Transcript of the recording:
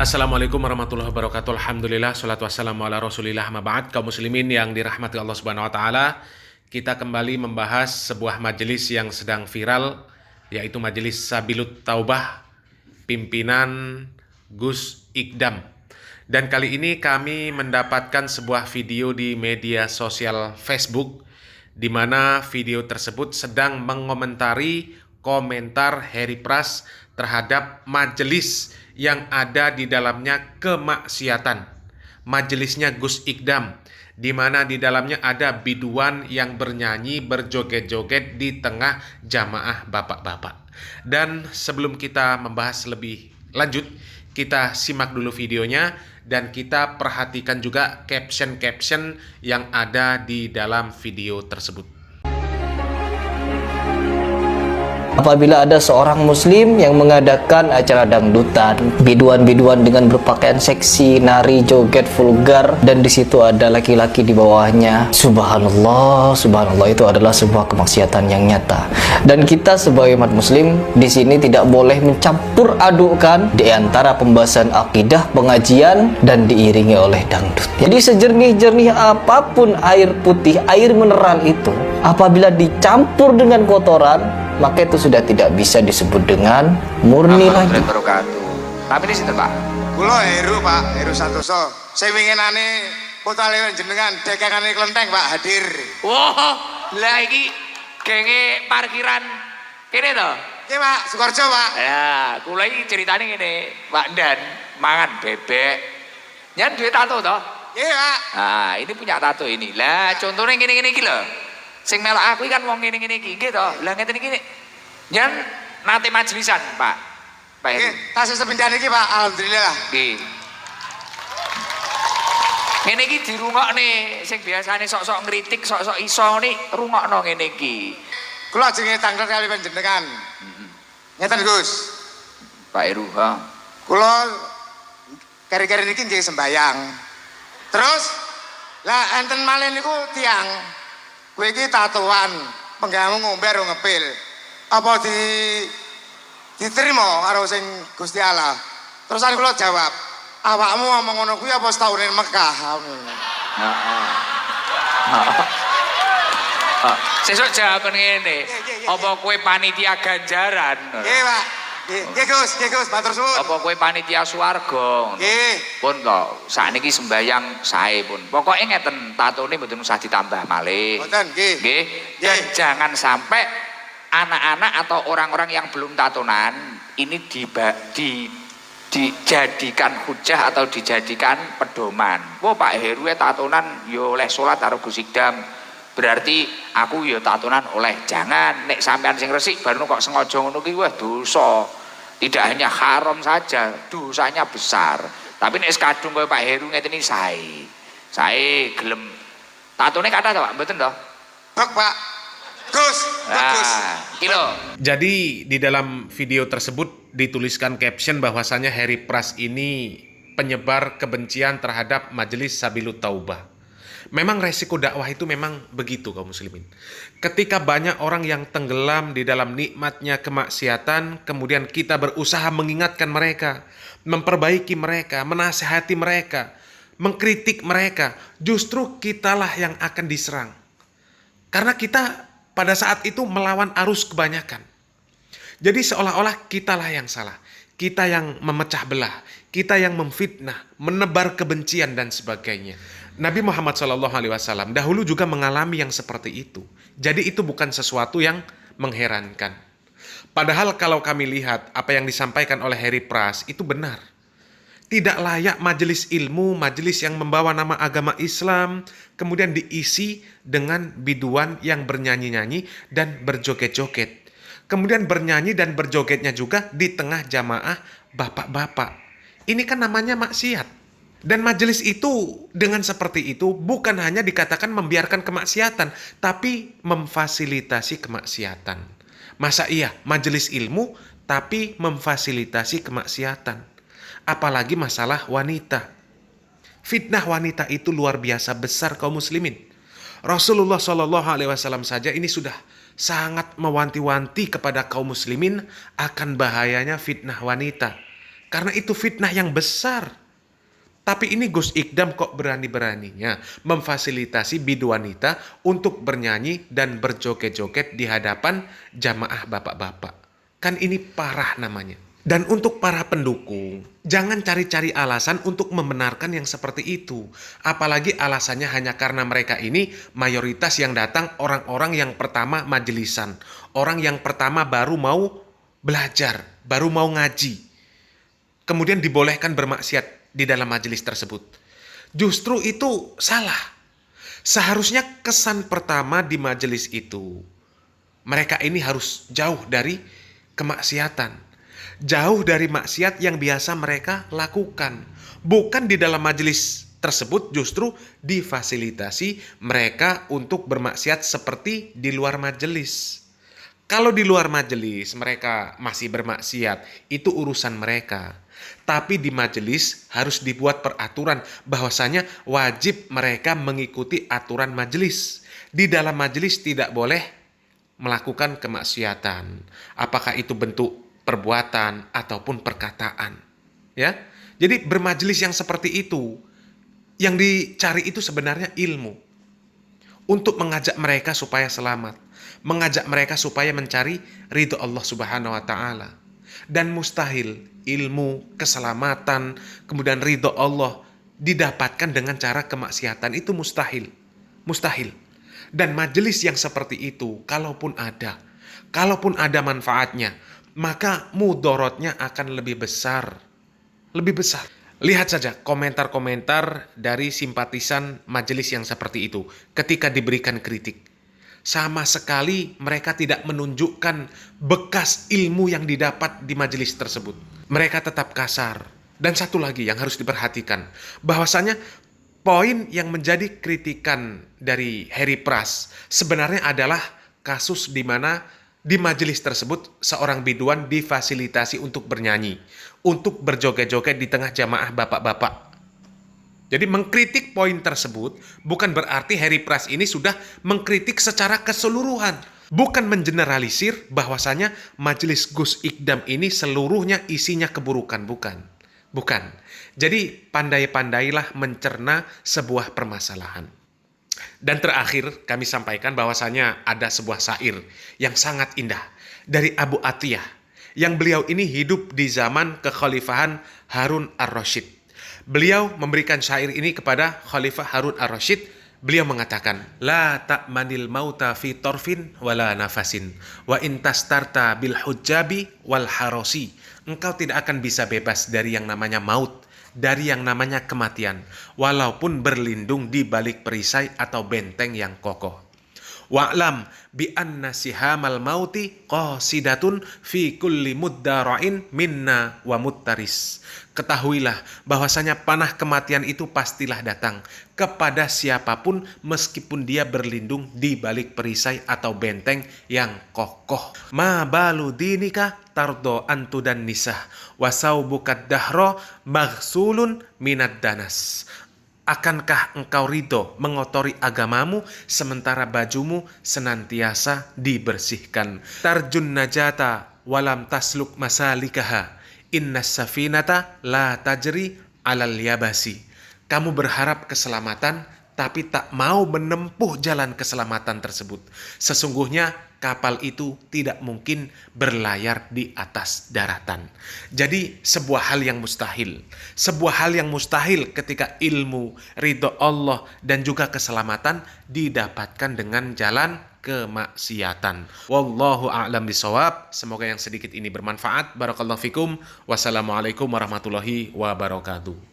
Assalamualaikum warahmatullahi wabarakatuh. Alhamdulillah, salatu wassalamu ala rasulillah, ma ba'd. Kaum muslimin yang dirahmati Allah subhanahu wa ta'ala, kita kembali membahas sebuah majelis yang sedang viral, yaitu Majelis Sabilut Taubah, pimpinan Gus Ikdam. Dan kali ini kami mendapatkan sebuah video di media sosial Facebook, di mana video tersebut sedang mengomentari komentar Heri Pras terhadap majelis yang ada di dalamnya kemaksiatan. Majelisnya Gus Ikdam, di mana di dalamnya ada biduan yang bernyanyi berjoget-joget di tengah jamaah bapak-bapak. Dan sebelum kita membahas lebih lanjut, kita simak dulu videonya dan kita perhatikan juga caption-caption yang ada di dalam video tersebut. Apabila ada seorang muslim yang mengadakan acara dangdutan, biduan-biduan dengan berpakaian seksi, nari, joget, vulgar, dan di situ ada laki-laki di bawahnya, subhanallah, subhanallah, itu adalah sebuah kemaksiatan yang nyata. Dan kita sebagai umat muslim di sini tidak boleh mencampur adukkan di antara pembahasan akidah, pengajian, dan diiringi oleh dangdut. Jadi sejernih-jernih apapun air putih, air mineral itu, apabila dicampur dengan kotoran, maka itu sudah tidak bisa disebut dengan murni lagi. Tapi di situ Pak. Kula Heru Pak, Heru Santoso. Saya winginane kota lewat jenengan dekangane kelenteng Pak hadir. Wah, lah iki genge parkiran kene to. Nggih Pak, Sukoharjo Pak. Ya, kula iki ceritane ngene, Pak Dan mangan bebek. Nyen duwe tato to? Nggih Pak. Nah, ini punya tato ini. Lah, contohnya ngene-ngene iki lho. Sing melok aku kan wong ngene-ngene iki, nggih to. Lah ngeten iki nyen nate majelisan, Pak. Pak Heru. Nggih, tasih sepindah iki Pak, alhamdulillah. Nggih. Ngene iki dirungokne, sing biasane sok-sok ngritik, sok-sok iso nih rungokno ngene iki. Kula jenenge tanglet kali panjenengan. Ngeten Gus. Pak Heru, ha. Kula keri-keri niki nggih sembayang. Terus lah enten malih niku tiang. Kowe iki tatoan, penggamu ngombe karo ngepil. Apa diterima karo sing Gusti Allah? Terusan kula jawab, awakmu ngomong ngono kuwi apa setahun ning Mekah? Sesuk jawaban ngene. Apa kowe panitia ganjaran? Nggih, Pak. Nggih Gus, matur suwun. Apa kowe panitia swarga? Nggih. Pun to, sakniki sembayang sae pun. Pokoke ngeten, tatone mboten usah ditambah malih. Mboten, nggih. Nggih. Dan jangan sampai anak-anak atau orang-orang yang belum tatonan ini dijadikan hujah atau dijadikan pedoman. Wah, Pak Heru tatonan yo oleh salat karo Gus Ikdam. Berarti aku ya tatonan oleh. Jangan nek sampean sing resik baru kok sengaja ngono ki wah dosa. Tidak hanya haram saja, dosanya besar. Tapi nek kadung koyo Pak Heru ngeten iki sae. Sae gelem tatone kathah to Pak, mboten to? Bek Pak. Gus, bagus. Kilo. Jadi di dalam video tersebut dituliskan caption bahwasanya Heri Pras ini penyebar kebencian terhadap Majelis Sabilut Taubah. Memang resiko dakwah itu memang begitu kaum muslimin. Ketika banyak orang yang tenggelam di dalam nikmatnya kemaksiatan, kemudian kita berusaha mengingatkan mereka, memperbaiki mereka, menasihati mereka, mengkritik mereka, justru kitalah yang akan diserang. Karena kita pada saat itu melawan arus kebanyakan. Jadi seolah-olah kitalah yang salah, kita yang memecah belah, kita yang memfitnah, menebar kebencian dan sebagainya. Nabi Muhammad SAW dahulu juga mengalami yang seperti itu. Jadi itu bukan sesuatu yang mengherankan. Padahal kalau kami lihat apa yang disampaikan oleh Heri Pras itu benar. Tidak layak majelis ilmu, majelis yang membawa nama agama Islam, kemudian diisi dengan biduan yang bernyanyi-nyanyi dan berjoget-joget. Kemudian bernyanyi dan berjogetnya juga di tengah jamaah bapak-bapak. Ini kan namanya maksiat. Dan majelis itu dengan seperti itu bukan hanya dikatakan membiarkan kemaksiatan, tapi memfasilitasi kemaksiatan. Masa iya majelis ilmu tapi memfasilitasi kemaksiatan? Apalagi masalah wanita. Fitnah wanita itu luar biasa besar kaum muslimin. Rasulullah SAW saja ini sudah sangat mewanti-wanti kepada kaum muslimin akan bahayanya fitnah wanita. Karena itu fitnah yang besar. Tapi ini Gus Ikdam kok berani-beraninya memfasilitasi biduanita untuk bernyanyi dan berjoget-joget di hadapan jamaah bapak-bapak. Kan ini parah namanya. Dan untuk para pendukung, jangan cari-cari alasan untuk membenarkan yang seperti itu. Apalagi alasannya hanya karena mereka ini mayoritas yang datang orang-orang yang pertama majelisan. Orang yang pertama baru mau belajar, baru mau ngaji. Kemudian dibolehkan bermaksiat di dalam majelis tersebut. Justru itu salah. Seharusnya kesan pertama di majelis itu, mereka ini harus jauh dari kemaksiatan. Jauh dari maksiat yang biasa mereka lakukan. Bukan di dalam majelis tersebut justru difasilitasi mereka untuk bermaksiat seperti di luar majelis. Kalau di luar majelis mereka masih bermaksiat, itu urusan mereka. Tapi di majelis harus dibuat peraturan bahwasanya wajib mereka mengikuti aturan majelis. Di dalam majelis tidak boleh melakukan kemaksiatan. Apakah itu bentuk perbuatan ataupun perkataan. Ya. Jadi bermajelis yang seperti itu, yang dicari itu sebenarnya ilmu. Untuk mengajak mereka supaya selamat. Mengajak mereka supaya mencari ridho Allah Subhanahu wa Ta'ala. Dan mustahil ilmu, keselamatan, kemudian ridho Allah didapatkan dengan cara kemaksiatan. Itu mustahil. Mustahil. Dan majelis yang seperti itu, kalaupun ada manfaatnya, maka mudorotnya akan lebih besar. Lebih besar. Lihat saja komentar-komentar dari simpatisan majelis yang seperti itu ketika diberikan kritik. Sama sekali mereka tidak menunjukkan bekas ilmu yang didapat di majelis tersebut. Mereka tetap kasar. Dan satu lagi yang harus diperhatikan, bahwasanya poin yang menjadi kritikan dari Harry Pras sebenarnya adalah kasus di mana di majelis tersebut seorang biduan difasilitasi untuk bernyanyi, untuk berjoget-joget di tengah jamaah bapak-bapak. Jadi mengkritik poin tersebut bukan berarti Harry Pras ini sudah mengkritik secara keseluruhan. Bukan mengeneralisir bahwasanya majelis Gus Ikdam ini seluruhnya isinya keburukan. Bukan. Jadi pandai-pandailah mencerna sebuah permasalahan. Dan terakhir kami sampaikan bahwasanya ada sebuah syair yang sangat indah dari Abu Atiyah. Yang beliau ini hidup di zaman kekhalifahan Harun ar-Rasyid. Beliau memberikan syair ini kepada Khalifah Harun ar-Rasyid. Beliau mengatakan, La ta'manil mauta fi torfin wala nafasin, wa intastarta bil hujjabi wal harosi. Engkau tidak akan bisa bebas dari yang namanya maut, dari yang namanya kematian, walaupun berlindung di balik perisai atau benteng yang kokoh. Wa'lam bi anna sihamal mauti qasidatun fi kulli muddara'in minna wa muttaris. Ketahuilah bahwasanya panah kematian itu pastilah datang kepada siapapun meskipun dia berlindung di balik perisai atau benteng yang kokoh. Ma balu dinika tardo antu dan nisah wasaubukat dahro maghsulun minad danas. Akankah engkau ridho mengotori agamamu sementara bajumu senantiasa dibersihkan? Tarjun najata walam tasluk masalikaha. Innas safinata la tajri alal yabasi. Kamu berharap keselamatan tapi tak mau menempuh jalan keselamatan tersebut. Sesungguhnya kapal itu tidak mungkin berlayar di atas daratan. Jadi sebuah hal yang mustahil. Sebuah hal yang mustahil ketika ilmu, ridho Allah dan juga keselamatan didapatkan dengan jalan kemaksiatan. Wallahu a'lam bishawab. Semoga yang sedikit ini bermanfaat. Barakallahu fikum. Wassalamualaikum warahmatullahi wabarakatuh.